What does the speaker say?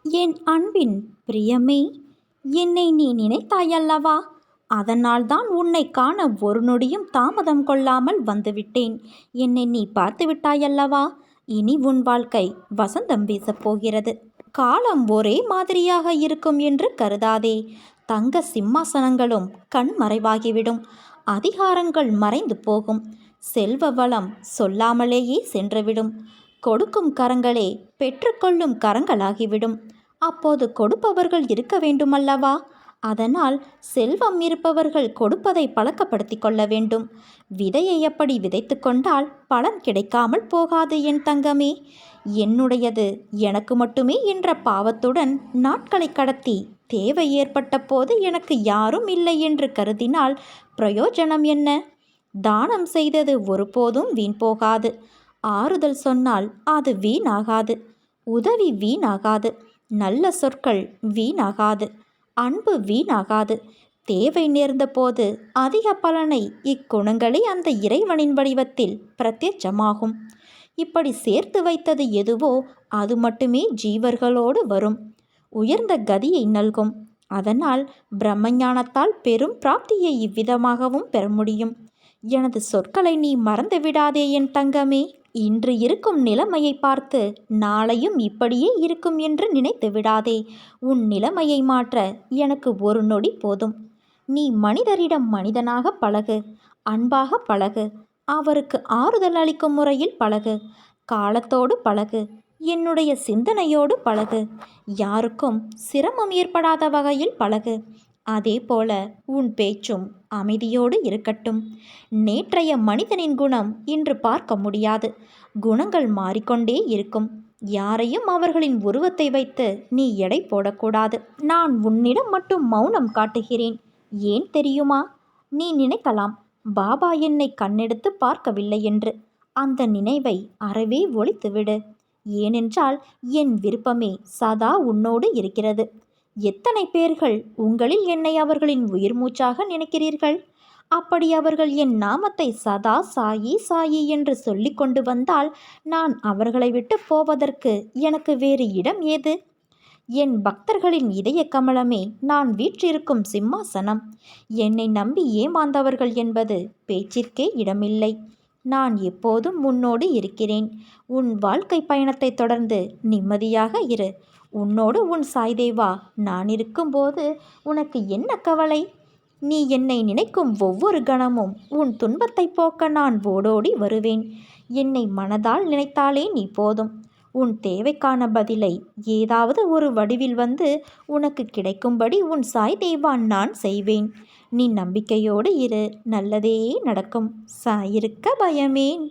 என் அன்பின் பிரியமே, என்னை நீ நினைத்தாயல்லவா? அதனால்தான் உன்னை காண ஒரு நொடியும் தாமதம் கொள்ளாமல் வந்துவிட்டேன். என்னை நீ பார்த்து விட்டாயல்லவா? இனி உன் வாழ்க்கை வசந்தம் வீசப் போகிறது. காலம் ஒரே மாதிரியாக இருக்கும் என்று கருதாதே. தங்க சிம்மாசனங்களும் கண் மறைவாகிவிடும். அதிகாரங்கள் மறைந்து போகும். செல்வ வளம் சொல்லாமலேயே சென்றுவிடும். கொடுக்கும் கரங்களே பெற்றுக்கொள்ளும் கரங்களாகிவிடும். அப்போது கொடுப்பவர்கள் இருக்க வேண்டுமல்லவா? அதனால் செல்வம் இருப்பவர்கள் கொடுப்பதை பழக்கப்படுத்தி கொள்ள வேண்டும். விதையை எப்படி விதைத்து கொண்டால் பலன் கிடைக்காமல் போகாது என் தங்கமே. என்னுடையது எனக்கு மட்டுமே என்ற பாவத்துடன் நாட்களை கடத்தி தேவை ஏற்பட்ட போது எனக்கு யாரும் இல்லை என்று கருதினால் பிரயோஜனம் என்ன? தானம் செய்தது ஒருபோதும் வீண் போகாது. ஆறுதல் சொன்னால் அது வீணாகாது. உதவி வீணாகாது. நல்ல சொற்கள் வீணாகாது. அன்பு வீணாகாது. தேவை நேர்ந்த போது அதிக பலனை இக்குணங்களே அந்த இறைவனின் வடிவத்தில் பிரத்யட்சமாகும். இப்படி சேர்த்து வைத்தது எதுவோ அது மட்டுமே ஜீவர்களோடு வரும். உயர்ந்த கதியை நல்கும். அதனால் பிரம்மஞானத்தால் பெரும் பிராப்தியை இவ்விதமாகவும் பெற முடியும். எனது சொற்களை நீ மறந்து விடாதே என் தங்கமே. இன்று இருக்கும் நிலைமையை பார்த்து நாளையும் இப்படியே இருக்கும் என்று நினைத்து விடாதே. உன் நிலைமையை மாற்ற எனக்கு ஒரு நொடி போதும். நீ மனிதரிடம் மனிதனாக பழகு. அன்பாக பழகு. அவருக்கு ஆறுதல் அளிக்கும் முறையில் பழகு. காலத்தோடு பழகு. என்னுடைய சிந்தனையோடு பழகு. யாருக்கும் சிரமம் ஏற்படாத வகையில் பழகு. அதே போல உன் பேச்சும் அமைதியோடு இருக்கட்டும். நேற்றைய மனிதனின் குணம் இன்று பார்க்க முடியாது. குணங்கள் மாறிக்கொண்டே இருக்கும். யாரையும் அவர்களின் உருவத்தை வைத்து நீ எடை போடக்கூடாது. நான் உன்னிடம் மட்டும் மௌனம் காட்டுகிறேன். ஏன் தெரியுமா? நீ நினைக்கலாம், பாபா என்னை கண்ணெடுத்து பார்க்கவில்லை என்று. அந்த நினைவை அறவே ஒழித்துவிடு. ஏனென்றால் என் விருப்பமே சதா உன்னோடு இருக்கிறது. எத்தனை பேர்கள் உங்களில் என்னை அவர்களின் உயிர் மூச்சாக நினைக்கிறீர்கள்? அப்படி அவர்கள் என் நாமத்தை சதா சாயி சாயி என்று சொல்லி கொண்டு வந்தால் நான் அவர்களை விட்டு போவதற்கு எனக்கு வேறு இடம் ஏது? என் பக்தர்களின் இதய கமலமே நான் வீற்றிருக்கும் சிம்மாசனம். என்னை நம்பி ஏமாந்தவர்கள் என்பது பேச்சிற்கே இடமில்லை. நான் எப்போதும் உன்னோடு இருக்கிறேன். உன் வாழ்க்கை பயணத்தை தொடர்ந்து நிம்மதியாக இரு. உன்னோடு உன் சாய்தேவா நான் இருக்கும்போது உனக்கு என்ன கவலை? நீ என்னை நினைக்கும் ஒவ்வொரு கணமும் உன் துன்பத்தை போக்க நான் ஓடோடி வருவேன். என்னை மனதால் நினைத்தாலே நீ போதும். உன் தேவைக்கான பதிலை ஏதாவது ஒரு வடிவில் வந்து உனக்கு கிடைக்கும்படி உன் சாய்தேவா நான் செய்வேன். நீ நம்பிக்கையோடு இரு. நல்லதே நடக்கும். சாயிருக்க பயமேன்.